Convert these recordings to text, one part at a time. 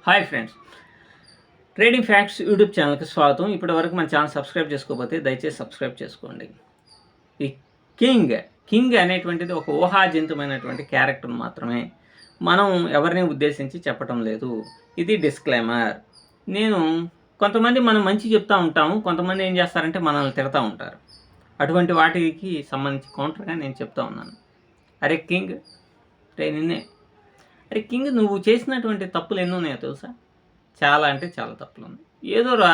Hi friends, trading facts YouTube ఛానల్కి స్వాగతం. ఇప్పటివరకు మన ఛానల్ సబ్స్క్రైబ్ చేసుకోకపోతే దయచేసి సబ్స్క్రైబ్ చేసుకోండి. ఈ కింగ్ అనేటువంటిది ఒక ఊహాజనితమైనటువంటి క్యారెక్టర్ మాత్రమే. మనం ఎవరిని ఉద్దేశించి చెప్పటం లేదు. ఇది డిస్క్లైమర్. కొంతమంది మనం మంచి చెప్తూ ఉంటాము, కొంతమంది ఏం చేస్తారంటే మనల్ని తిడతా ఉంటారు. అటువంటి వాటికి సంబంధించి కౌంటర్గా నేను చెప్తా ఉన్నాను. అరే కింగ్, నిన్నే అరే కింగ్, నువ్వు చేసినటువంటి తప్పులు ఎన్ని ఉన్నాయో తెలుసా? చాలా అంటే చాలా తప్పులు ఉన్నాయి. ఏదోరా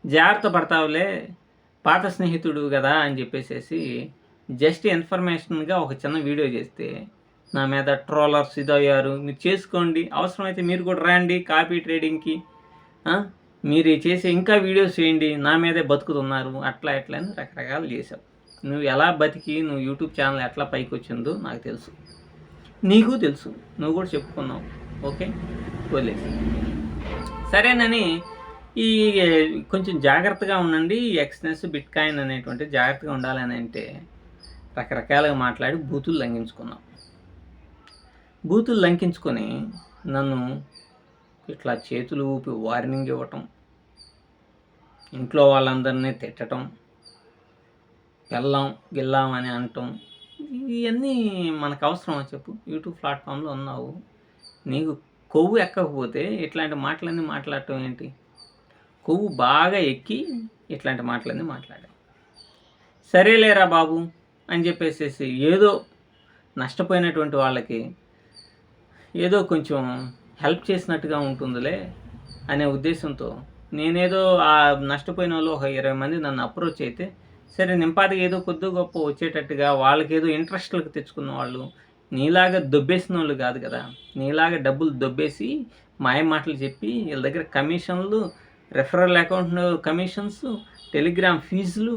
జాగ్రత్త పడతావులే, పాత స్నేహితుడు కదా అని చెప్పేసి జస్ట్ ఇన్ఫర్మేషన్గా ఒక చిన్న వీడియో చేస్తే నా మీద ట్రోలర్స్ ఇదయ్యారు. మీరు చేసుకోండి, అవసరమైతే మీరు కూడా రండి కాపీ ట్రేడింగ్కి, మీరు చేసే ఇంకా వీడియోస్ చేయండి, నా మీదే బతుకుతున్నారు, అట్లా ఎట్లా అని రకరకాలు చేసావు. నువ్వు ఎలా బతికి నువ్వు యూట్యూబ్ ఛానల్ ఎట్లా పైకి వచ్చిందో నాకు తెలుసు, నీకు తెలుసు, నువ్వు కూడా చెప్పుకున్నావు. ఓకే, వదిలేసి సరేనని ఈ కొంచెం జాగ్రత్తగా ఉండండి. ఎక్స్నెస్ బిట్ కాయిన్ అనేటువంటి జాగ్రత్తగా ఉండాలని అంటే రకరకాలుగా మాట్లాడి బూతులు లంకించుకొని నన్ను ఇట్లా చేతులు ఊపి వార్నింగ్ ఇవ్వటం, ఇంట్లో వాళ్ళందరినీ తిట్టడం, గిల్లాం అని అనటం, ఇవన్నీ మనకు అవసరమా చెప్పు? యూట్యూబ్ ప్లాట్ఫామ్లో ఉన్నావు, నీకు కొవ్వు ఎక్కకపోతే ఇట్లాంటి మాటలన్నీ మాట్లాడటం ఏంటి? కొవ్వు బాగా ఎక్కి ఇట్లాంటి మాటలన్నీ మాట్లాడాం. సరేలేరా బాబు అని చెప్పేసి ఏదో నష్టపోయినటువంటి వాళ్ళకి ఏదో కొంచెం హెల్ప్ చేసినట్టుగా ఉంటుందిలే అనే ఉద్దేశంతో నేనేదో ఆ నష్టపోయిన వాళ్ళు ఒక 20 మంది నన్ను అప్రోచ్ అయితే, సరే నింపాదిగా ఏదో కొద్ది గొప్ప వచ్చేటట్టుగా వాళ్ళకి ఏదో ఇంట్రెస్ట్లకు తెచ్చుకున్న వాళ్ళు, నీలాగా దొబ్బేసిన వాళ్ళు కాదు కదా. నీలాగా డబ్బులు దొబ్బేసి మాయ మాటలు చెప్పి వీళ్ళ దగ్గర కమిషన్లు, రెఫరల్ అకౌంట్ కమిషన్స్, టెలిగ్రామ్ ఫీజులు,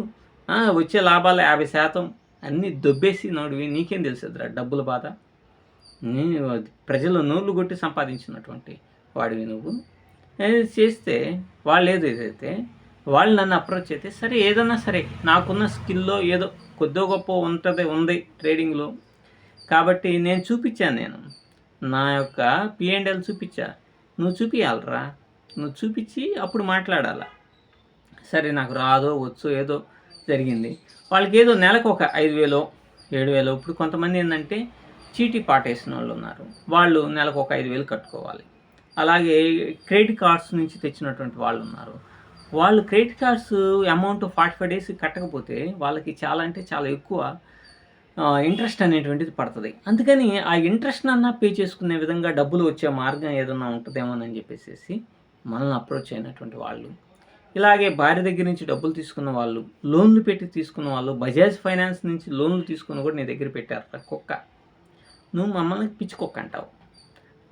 వచ్చే లాభాలు 50% అన్నీ దొబ్బేసి నోడివి. నీకేం తెలుసుద్రా డబ్బుల బాధ? ప్రజలు నోళ్ళు కొట్టి సంపాదించినటువంటి వాడివి నువ్వు. చేస్తే వాళ్ళు ఏదైతే వాళ్ళు నన్ను అప్రోచ్ అయితే, సరే ఏదన్నా సరే నాకున్న స్కిల్లో ఏదో కొద్దో గొప్ప ఉంది ట్రేడింగ్లో కాబట్టి నేను చూపించాను. నా యొక్క P&L చూపించా. నువ్వు చూపించాలరా, నువ్వు చూపించి అప్పుడు మాట్లాడాలా. సరే నాకు రాదో వచ్చో ఏదో జరిగింది. వాళ్ళకి ఏదో నెలకు ఒక 5,000 7,000. ఇప్పుడు కొంతమంది ఏంటంటే చీటీ పాటేసిన వాళ్ళు ఉన్నారు, వాళ్ళు నెలకు ఒక 5,000 కట్టుకోవాలి. అలాగే క్రెడిట్ కార్డ్స్ నుంచి తెచ్చినటువంటి వాళ్ళు ఉన్నారు, వాళ్ళు క్రెడిట్ కార్డ్స్ అమౌంట్ 45 days కట్టకపోతే వాళ్ళకి చాలా అంటే చాలా ఎక్కువ ఇంట్రెస్ట్ అనేటువంటిది పడుతుంది. అందుకని ఆ ఇంట్రెస్ట్ అన్నా పే చేసుకునే విధంగా డబ్బులు వచ్చే మార్గం ఏదన్నా ఉంటుందేమోనని చెప్పేసి మనల్ని అప్రోచ్ అయినటువంటి వాళ్ళు, ఇలాగే భార్య దగ్గర నుంచి డబ్బులు తీసుకున్న వాళ్ళు, లోన్లు పెట్టి తీసుకున్న వాళ్ళు, బజాజ్ ఫైనాన్స్ నుంచి లోన్లు తీసుకుని కూడా నీ దగ్గర పెట్టారు. కుక్క, నువ్వు మమ్మల్ని పిచ్చి కుక్క అంటావు,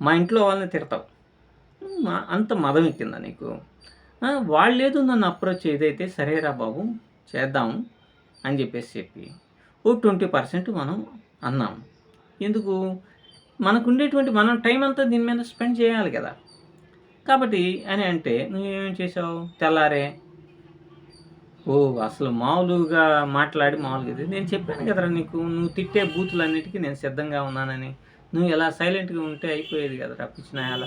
మా ఇంట్లో వాళ్ళని తిడతావు, అంత మదం ఎక్కిందా నీకు? వాళ్ళేదో నన్ను అప్రోచ్ ఏదైతే సరేరా బాబు చేద్దాము అని చెప్పి ఓ 20% మనం అన్నాము. ఎందుకు? మనం టైం అంతా దీని మీద స్పెండ్ చేయాలి కదా. కాబట్టి అని అంటే నువ్వేమేం చేసావు? తెల్లారే అసలు మామూలుగా మాట్లాడి మామూలుగా నేను చెప్పాను కదరా నీకు, నువ్వు తిట్టే బూతులన్నిటికీ నేను సిద్ధంగా ఉన్నానని. నువ్వు ఎలా సైలెంట్గా ఉంటే అయిపోయేది కదరా పిచ్చినాయాల.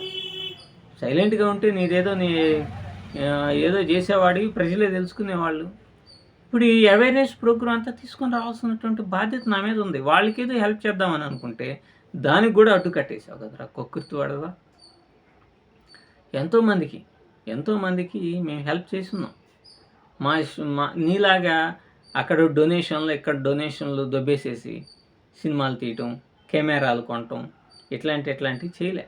సైలెంట్గా ఉంటే నీదేదో ఏదో చేసేవాడివి, ప్రజలే తెలుసుకునేవాళ్ళు. ఇప్పుడు ఈ అవేర్నెస్ ప్రోగ్రామ్ అంతా తీసుకొని రావాల్సినటువంటి బాధ్యత నా మీద ఉంది. వాళ్ళకి ఏదో హెల్ప్ చేద్దామని అనుకుంటే దానికి కూడా అడ్డు కట్టేసావు కదరా కొక్కుర్తి వాడదా. ఎంతోమందికి మేము హెల్ప్ చేస్తున్నాం. మా నీలాగా అక్కడ డొనేషన్లు ఇక్కడ డొనేషన్లు దొబ్బేసేసి సినిమాలు తీయటం, కెమెరాలు కొనటం ఇట్లాంటివి చేయలే.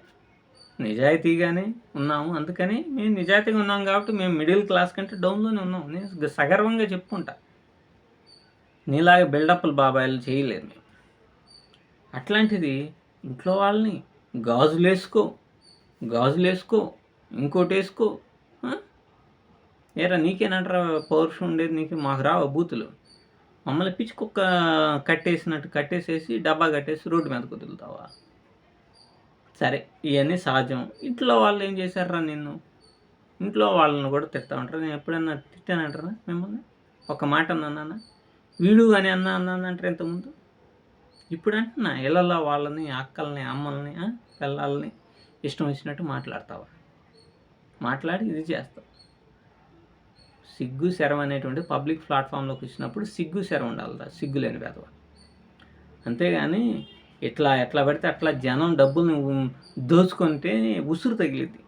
నిజాయితీగానే ఉన్నాము. అందుకని మేము నిజాయితీగా ఉన్నాం కాబట్టి మేము మిడిల్ క్లాస్ కంటే డౌన్లోనే ఉన్నాం. నేను సగర్వంగా చెప్పుకుంటా. నీలాగా బిల్డప్లు బాబాయిలు చేయలేదు మేము. అట్లాంటిది ఇంట్లో వాళ్ళని గాజులు వేసుకో ఇంకోటి వేసుకో. ఏరా నీకేనంటారా పౌరుషం ఉండేది? మాకు రావు బూతులు. మమ్మల్ని పిచ్చి కుక్క కట్టేసేసి డబ్బా కట్టేసి రోడ్డు మీద కుదులుతావా? సరే, ఇవన్నీ సహజం. ఇంట్లో వాళ్ళు ఏం చేశారా నిన్ను? ఇంట్లో వాళ్ళని కూడా తిడతా ఉంటారు. నేను ఎప్పుడన్నా తిట్టానంటారా మిమ్మల్ని? ఒక మాట అన్నానా? వీడు అని అన్నానంటారు ఇంతకుముందు. ఇప్పుడు అంటున్నా, ఇళ్ళల్లో వాళ్ళని, అక్కల్ని, అమ్మల్ని, పిల్లల్ని ఇష్టం వచ్చినట్టు మాట్లాడతావా? మాట్లాడి ఇది చేస్తావు. సిగ్గు శరం అనేటువంటి పబ్లిక్ ప్లాట్ఫామ్లోకి వచ్చినప్పుడు సిగ్గు శరం ఉండాలి, సిగ్గు లేని వెధవ. అంతేగాని ఎట్లా పడితే అట్లా జనం డబ్బులు దోచుకుంటే ఉసురు తగిలిద్ది.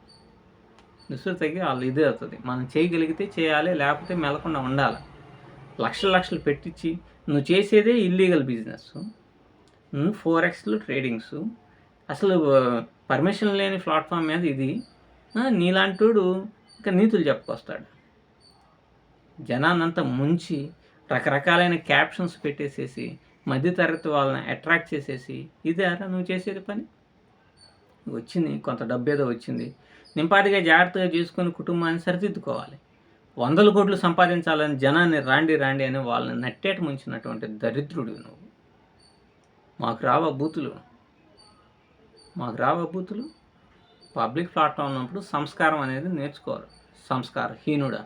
ఉసురు తగ్గి వాళ్ళు ఇదే అవుతుంది. మనం చేయగలిగితే చేయాలి, లేకపోతే మెలకుండా ఉండాలి. లక్షలు పెట్టించి నువ్వు చేసేదే ఇల్లీగల్ బిజినెస్, 4xలు ట్రేడింగ్స్, అసలు పర్మిషన్ లేని ప్లాట్ఫామ్ మీద ఇది. నీలాంటోడు ఇంకా నీతులు చెప్పుకొస్తాడు. జనాన్నంతా ముంచి రకరకాలైన క్యాప్షన్స్ పెట్టేసేసి మధ్యతరగతి వాళ్ళని అట్రాక్ట్ చేసేసి ఇదేరా నువ్వు చేసేది పని? వచ్చింది కొంత డబ్బు ఏదో వచ్చింది, నింపాటిగా జాగ్రత్తగా చేసుకొని కుటుంబాన్ని సరిదిద్దుకోవాలి. 100 కోట్లు సంపాదించాలని జనాన్ని రాండి అని వాళ్ళని నట్టేట ముంచినటువంటి దరిద్రుడు నువ్వు. మాకు రావా బూతులు? పబ్లిక్ ప్లాట్ఫామ్ ఉన్నప్పుడు సంస్కారం అనేది నేర్చుకోవాలి. సంస్కారహీనుడా.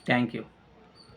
Thank you.